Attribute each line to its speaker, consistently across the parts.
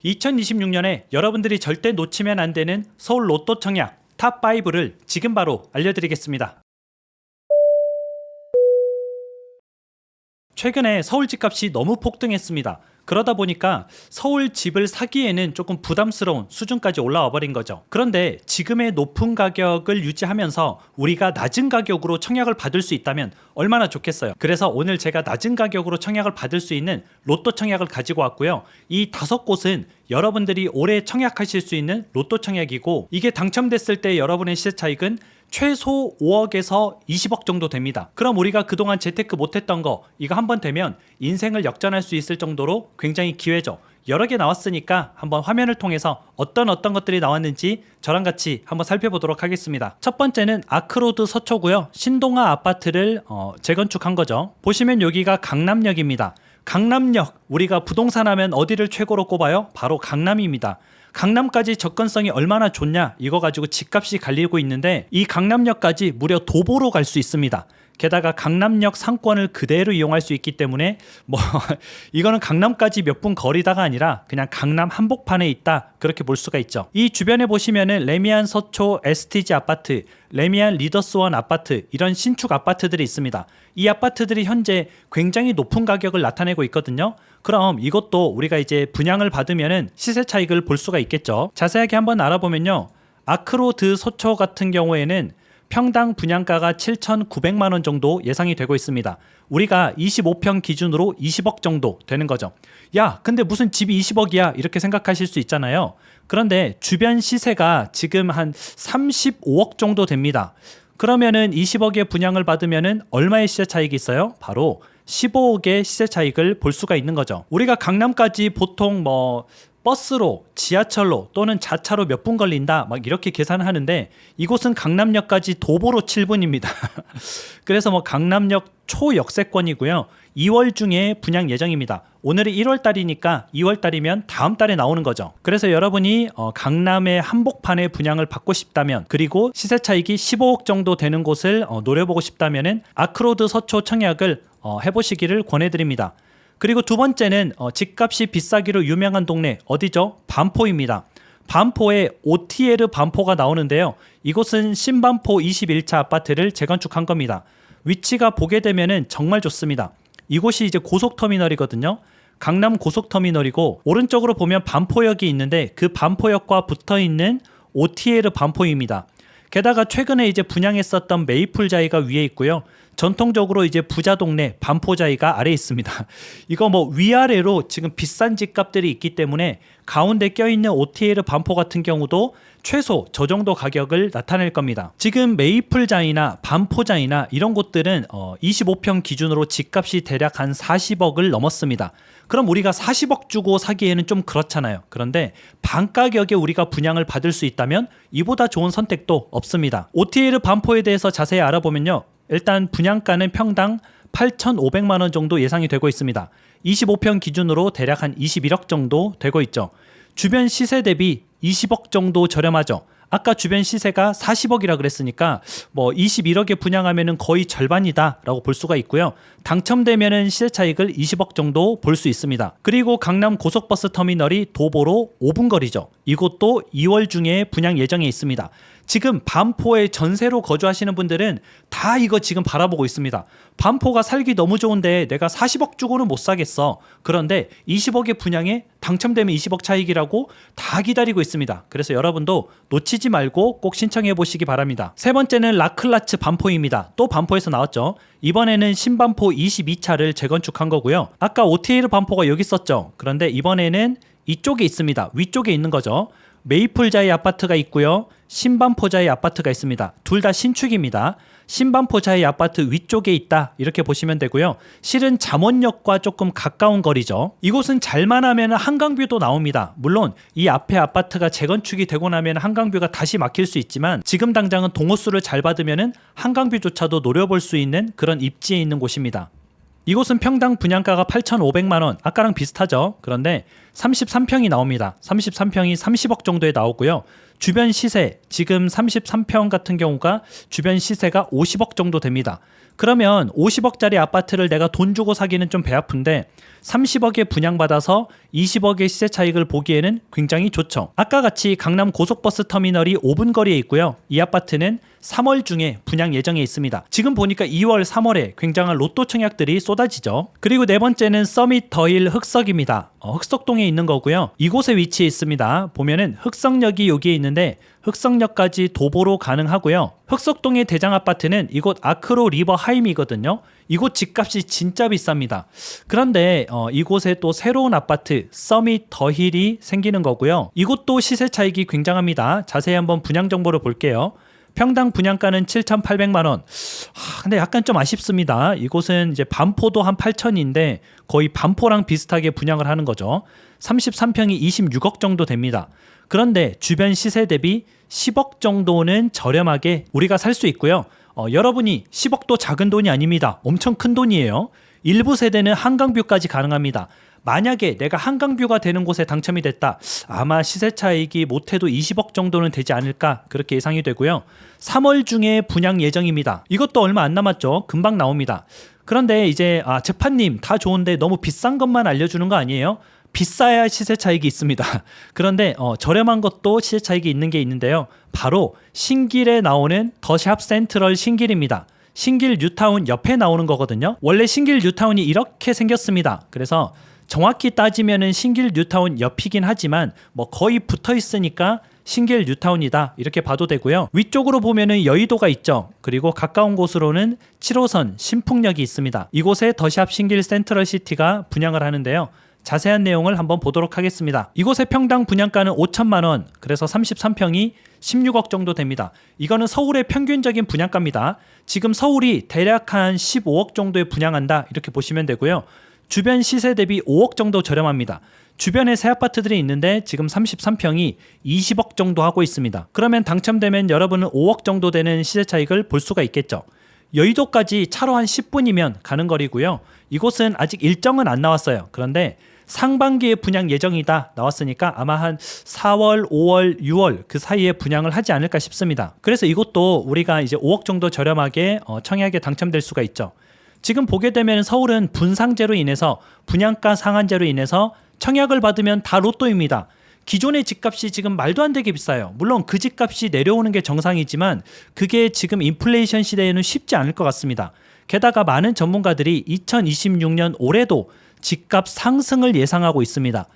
Speaker 1: 2026년에 여러분들이 절대 놓치면 안 되는 서울 로또 청약 탑5를 지금 바로 알려드리겠습니다. 최근에 서울 집값이 너무 폭등했습니다. 그러다 보니까 서울 집을 사기에는 조금 부담스러운 수준까지 올라와 버린 거죠. 그런데 지금의 높은 가격을 유지하면서 우리가 낮은 가격으로 청약을 받을 수 있다면 얼마나 좋겠어요. 그래서 오늘 제가 낮은 가격으로 청약을 받을 수 있는 로또 청약을 가지고 왔고요. 이 5곳은 여러분들이 올해 청약하실 수 있는 로또 청약이고, 이게 당첨됐을 때 여러분의 시세 차익은 최소 5억에서 20억 정도 됩니다. 그럼 우리가 그동안 재테크 못했던 거, 이거 한번 되면 인생을 역전할 수 있을 정도로 굉장히 기회죠. 여러 개 나왔으니까 한번 화면을 통해서 어떤 것들이 나왔는지 저랑 같이 한번 살펴보도록 하겠습니다. 첫 번째는 아크로드 서초고요. 신동아 아파트를 재건축한 거죠. 보시면 여기가 강남역입니다. 강남역, 우리가 부동산 하면 어디를 최고로 꼽아요? 바로 강남입니다. 강남까지 접근성이 얼마나 좋냐, 이거 가지고 집값이 갈리고 있는데, 이 강남역까지 무려 도보로 갈 수 있습니다. 게다가 강남역 상권을 그대로 이용할 수 있기 때문에 이거는 강남까지 몇 분 거리다가 아니라 그냥 강남 한복판에 있다, 그렇게 볼 수가 있죠. 이 주변에 보시면은 레미안 서초 STG 아파트, 레미안 리더스원 아파트, 이런 신축 아파트들이 있습니다. 이 아파트들이 현재 굉장히 높은 가격을 나타내고 있거든요. 그럼 이것도 우리가 이제 분양을 받으면은 시세 차익을 볼 수가 있겠죠. 자세하게 한번 알아보면요, 아크로드 서초 같은 경우에는 평당 분양가가 7,900만 원 정도 예상이 되고 있습니다. 우리가 25평 기준으로 20억 정도 되는 거죠. 야, 근데 무슨 집이 20억이야? 이렇게 생각하실 수 있잖아요. 그런데 주변 시세가 지금 한 35억 정도 됩니다. 그러면은 20억의 분양을 받으면은 얼마의 시세 차익이 있어요? 바로 15억의 시세 차익을 볼 수가 있는 거죠. 우리가 강남까지 보통 버스로, 지하철로 또는 자차로 몇 분 걸린다, 막 이렇게 계산을 하는데, 이곳은 강남역까지 도보로 7분입니다. 그래서 강남역 초역세권이고요. 2월 중에 분양 예정입니다. 오늘이 1월 달이니까 2월 달이면 다음 달에 나오는 거죠. 그래서 여러분이 강남의 한복판에 분양을 받고 싶다면, 그리고 시세 차익이 15억 정도 되는 곳을 노려보고 싶다면은 아크로드 서초 청약을 해보시기를 권해드립니다. 그리고 두 번째는 집값이 비싸기로 유명한 동네, 어디죠? 반포입니다. 반포에 OTL 반포가 나오는데요. 이곳은 신반포 21차 아파트를 재건축한 겁니다. 위치가 보게 되면은 정말 좋습니다. 이곳이 이제 고속터미널이거든요. 강남 고속터미널이고, 오른쪽으로 보면 반포역이 있는데 그 반포역과 붙어있는 OTL 반포입니다. 게다가 최근에 이제 분양했었던 메이플자이가 위에 있고요. 전통적으로 이제 부자 동네 반포자이가 아래에 있습니다. 이거 위아래로 지금 비싼 집값들이 있기 때문에 가운데 껴있는 OTL 반포 같은 경우도 최소 저 정도 가격을 나타낼 겁니다. 지금 메이플자이나 반포자이나 이런 곳들은 25평 기준으로 집값이 대략 한 40억을 넘었습니다. 그럼 우리가 40억 주고 사기에는 좀 그렇잖아요. 그런데 반 가격에 우리가 분양을 받을 수 있다면 이보다 좋은 선택도 없습니다. OTL 반포에 대해서 자세히 알아보면요, 일단 분양가는 평당 8,500만 원 정도 예상이 되고 있습니다. 25평 기준으로 대략 한 21억 정도 되고 있죠. 주변 시세 대비 20억 정도 저렴하죠. 아까 주변 시세가 40억이라 그랬으니까 21억에 분양하면은 거의 절반이다 라고 볼 수가 있고요. 당첨되면은 시세 차익을 20억 정도 볼 수 있습니다. 그리고 강남 고속버스 터미널이 도보로 5분 거리죠. 이곳도 2월 중에 분양 예정에 있습니다. 지금 반포에 전세로 거주하시는 분들은 다 이거 지금 바라보고 있습니다. 반포가 살기 너무 좋은데 내가 40억 주고는 못 사겠어. 그런데 20억의 분양에 당첨되면 20억 차익이라고 다 기다리고 있습니다. 그래서 여러분도 놓치지 말고 꼭 신청해 보시기 바랍니다. 세 번째는 라클라츠 반포입니다. 또 반포에서 나왔죠. 이번에는 신반포 22차를 재건축한 거고요. 아까 OTL 반포가 여기 있었죠. 그런데 이번에는 이쪽에 있습니다. 위쪽에 있는 거죠. 메이플자이 아파트가 있고요. 신반포자이 아파트가 있습니다. 둘 다 신축입니다. 신반포자이 아파트 위쪽에 있다, 이렇게 보시면 되고요. 실은 잠원역과 조금 가까운 거리죠. 이곳은 잘만 하면 한강뷰도 나옵니다. 물론 이 앞에 아파트가 재건축이 되고 나면 한강뷰가 다시 막힐 수 있지만, 지금 당장은 동호수를 잘 받으면 한강뷰조차도 노려볼 수 있는 그런 입지에 있는 곳입니다. 이곳은 평당 분양가가 8,500만 원, 아까랑 비슷하죠. 그런데 33평이 나옵니다. 33평이 30억 정도에 나오고요. 주변 시세, 지금 33평 같은 경우가 주변 시세가 50억 정도 됩니다. 그러면 50억짜리 아파트를 내가 돈 주고 사기는 좀 배 아픈데 30억에 분양받아서 20억의 시세 차익을 보기에는 굉장히 좋죠. 아까 같이 강남 고속버스 터미널이 5분 거리에 있고요. 이 아파트는 3월 중에 분양 예정에 있습니다. 지금 보니까 2월, 3월에 굉장한 로또 청약들이 쏟아지죠. 그리고 네 번째는 서밋 더힐 흑석입니다. 흑석동에 있는 거고요. 이곳에 위치해 있습니다. 보면은 흑석역이 여기에 있는데 흑석역까지 도보로 가능하고요. 흑석동의 대장 아파트는 이곳 아크로 리버 하임이거든요. 이곳 집값이 진짜 비쌉니다. 그런데 이곳에 또 새로운 아파트 서밋 더힐이 생기는 거고요. 이곳도 시세 차익이 굉장합니다. 자세히 한번 분양 정보를 볼게요. 평당 분양가는 7,800만 원. 근데 약간 좀 아쉽습니다. 이곳은 이제 반포도 한 8천인데 거의 반포랑 비슷하게 분양을 하는 거죠. 33평이 26억 정도 됩니다. 그런데 주변 시세 대비 10억 정도는 저렴하게 우리가 살 수 있고요. 여러분이 10억도 작은 돈이 아닙니다. 엄청 큰 돈이에요. 일부 세대는 한강뷰까지 가능합니다. 만약에 내가 한강뷰가 되는 곳에 당첨이 됐다. 아마 시세 차익이 못해도 20억 정도는 되지 않을까 그렇게 예상이 되고요. 3월 중에 분양 예정입니다. 이것도 얼마 안 남았죠. 금방 나옵니다. 그런데 이제 재판님 다 좋은데 너무 비싼 것만 알려주는 거 아니에요? 비싸야 시세 차익이 있습니다. 그런데 저렴한 것도 시세 차익이 있는 게 있는데요. 바로 신길에 나오는 더샵 센트럴 신길입니다. 신길 뉴타운 옆에 나오는 거거든요. 원래 신길 뉴타운이 이렇게 생겼습니다. 그래서 정확히 따지면은 신길 뉴타운 옆이긴 하지만 뭐 거의 붙어 있으니까 신길 뉴타운이다 이렇게 봐도 되고요. 위쪽으로 보면은 여의도가 있죠. 그리고 가까운 곳으로는 7호선 신풍역이 있습니다. 이곳에 더샵 신길 센트럴 시티가 분양을 하는데요. 자세한 내용을 한번 보도록 하겠습니다. 이곳의 평당 분양가는 5천만 원, 그래서 33평이 16억 정도 됩니다. 이거는 서울의 평균적인 분양가입니다. 지금 서울이 대략 한 15억 정도에 분양한다 이렇게 보시면 되고요. 주변 시세 대비 5억 정도 저렴합니다. 주변에 새 아파트들이 있는데 지금 33평이 20억 정도 하고 있습니다. 그러면 당첨되면 여러분은 5억 정도 되는 시세 차익을 볼 수가 있겠죠. 여의도까지 차로 한 10분이면 가는 거리고요. 이곳은 아직 일정은 안 나왔어요. 그런데 상반기에 분양 예정이다 나왔으니까 아마 한 4월, 5월, 6월 그 사이에 분양을 하지 않을까 싶습니다. 그래서 이것도 우리가 이제 5억 정도 저렴하게 청약에 당첨될 수가 있죠. 지금 보게 되면 서울은 분상제로 인해서 분양가 상한제로 인해서 청약을 받으면 다 로또입니다. 기존의 집값이 지금 말도 안 되게 비싸요. 물론 그 집값이 내려오는 게 정상이지만 그게 지금 인플레이션 시대에는 쉽지 않을 것 같습니다. 게다가 많은 전문가들이 2026년 올해도 집값 상승을 예상하고 있습니다.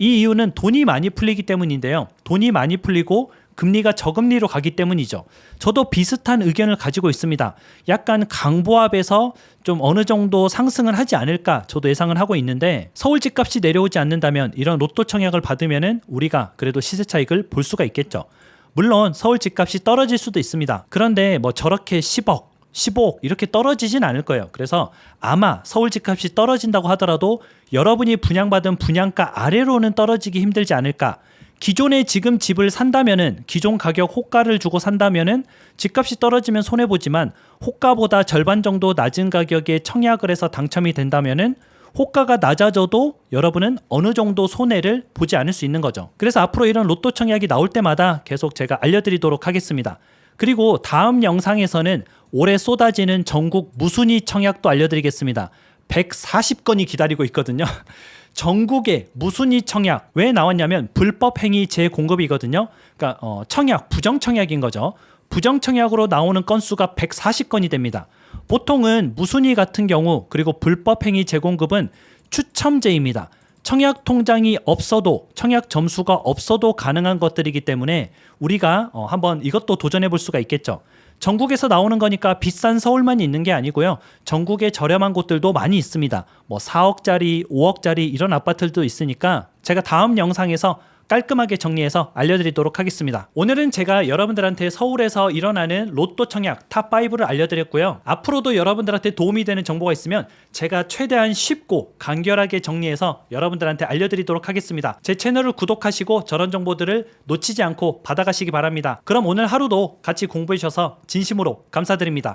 Speaker 1: 이 이유는 돈이 많이 풀리기 때문인데요. 돈이 많이 풀리고 금리가 저금리로 가기 때문이죠. 저도 비슷한 의견을 가지고 있습니다. 약간 강보합에서 좀 어느 정도 상승을 하지 않을까 저도 예상을 하고 있는데 서울 집값이 내려오지 않는다면 이런 로또 청약을 받으면은 우리가 그래도 시세 차익을 볼 수가 있겠죠. 물론 서울 집값이 떨어질 수도 있습니다. 그런데 뭐 저렇게 10억 15억 이렇게 떨어지진 않을 거예요. 그래서 아마 서울 집값이 떨어진다고 하더라도 여러분이 분양받은 분양가 아래로는 떨어지기 힘들지 않을까. 기존에 지금 집을 산다면은 기존 가격 호가를 주고 산다면은 집값이 떨어지면 손해보지만 호가보다 절반 정도 낮은 가격에 청약을 해서 당첨이 된다면은 호가가 낮아져도 여러분은 어느 정도 손해를 보지 않을 수 있는 거죠. 그래서 앞으로 이런 로또 청약이 나올 때마다 계속 제가 알려드리도록 하겠습니다. 그리고 다음 영상에서는 올해 쏟아지는 전국 무순위 청약도 알려드리겠습니다. 140건이 기다리고 있거든요. 전국의 무순위 청약 왜 나왔냐면 불법 행위 재공급이거든요. 그러니까 청약, 부정 청약인 거죠. 부정 청약으로 나오는 건수가 140건이 됩니다. 보통은 무순위 같은 경우 그리고 불법 행위 재공급은 추첨제입니다. 청약 통장이 없어도 청약 점수가 없어도 가능한 것들이기 때문에 우리가 한번 이것도 도전해 볼 수가 있겠죠. 전국에서 나오는 거니까 비싼 서울만 있는 게 아니고요. 전국에 저렴한 곳들도 많이 있습니다. 뭐 4억짜리, 5억짜리 이런 아파트들도 있으니까 제가 다음 영상에서 깔끔하게 정리해서 알려드리도록 하겠습니다. 오늘은 제가 여러분들한테 서울에서 일어나는 로또 청약 탑5를 알려드렸고요. 앞으로도 여러분들한테 도움이 되는 정보가 있으면 제가 최대한 쉽고 간결하게 정리해서 여러분들한테 알려드리도록 하겠습니다. 제 채널을 구독하시고 저런 정보들을 놓치지 않고 받아가시기 바랍니다. 그럼 오늘 하루도 같이 공부해 주셔서 진심으로 감사드립니다.